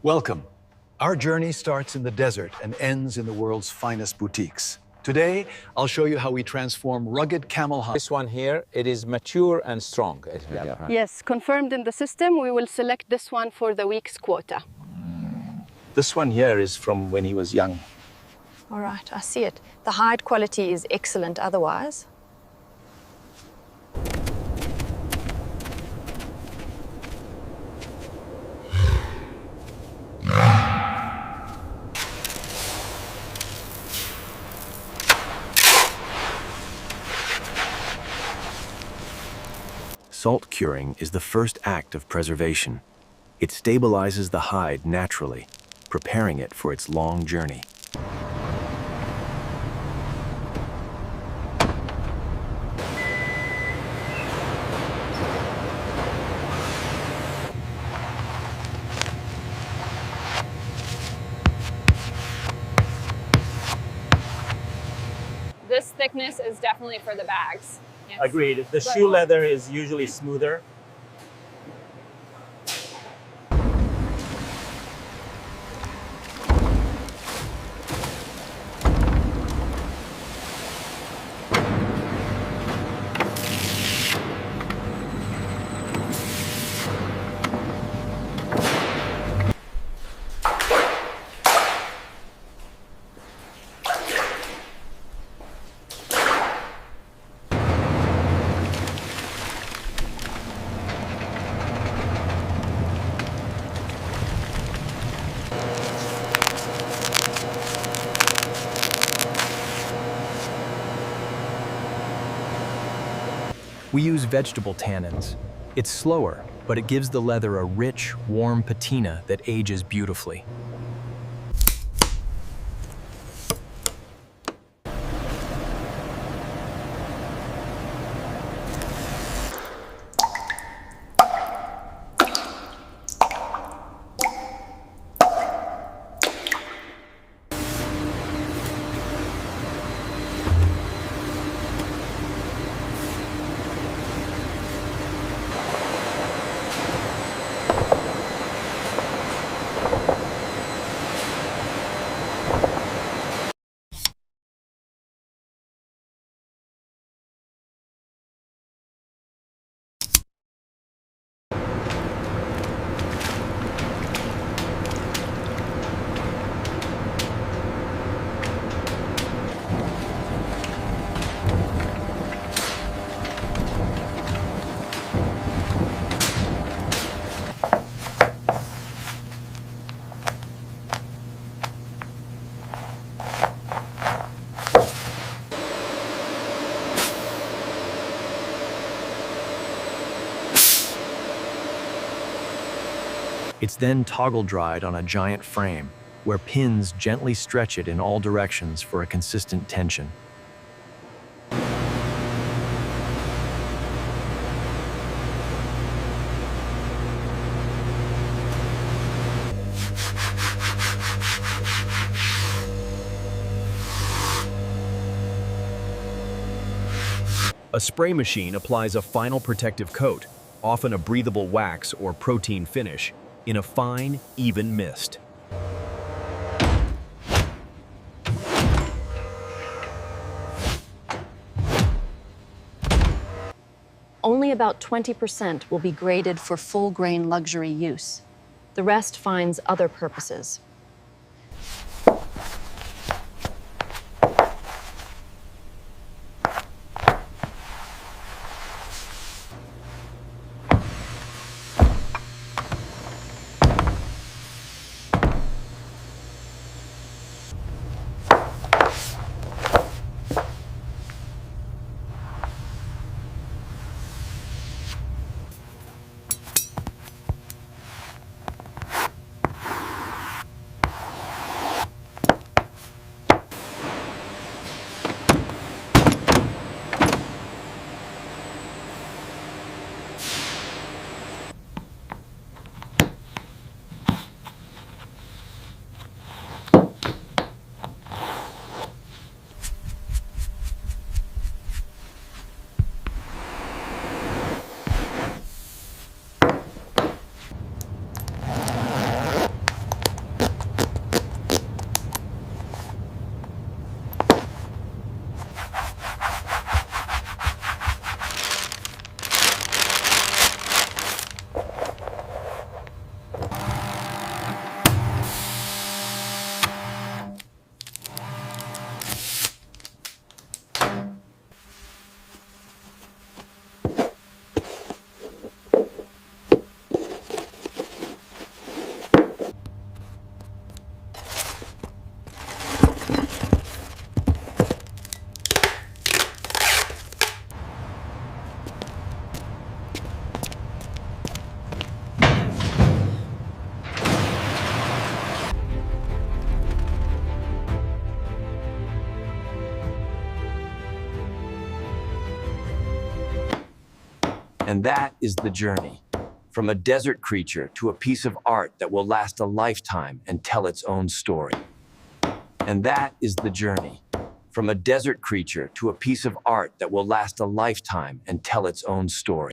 Welcome. Our journey starts in the desert and ends in the world's finest boutiques. Today, I'll show you how we transform rugged camel hide. This one here, it is mature and strong. Yes, confirmed in the system. We will select this one for the week's quota. This one here is from when he was young. All right, I see it. The hide quality is excellent otherwise. Salt curing is the first act of preservation. It stabilizes the hide naturally, preparing it for its long journey. This thickness is definitely for the bags. Yes. Agreed. The shoe leather is usually smoother. We use vegetable tannins. It's slower, but it gives the leather a rich, warm patina that ages beautifully. It's then toggle dried on a giant frame, where pins gently stretch it in all directions for a consistent tension. A spray machine applies a final protective coat, often a breathable wax or protein finish, in a fine, even mist. Only about 20% will be graded for full-grain luxury use. The rest finds other purposes. And that is the journey. From a desert creature to a piece of art that will last a lifetime and tell its own story. And that is the journey. From a desert creature to a piece of art that will last a lifetime and tell its own story.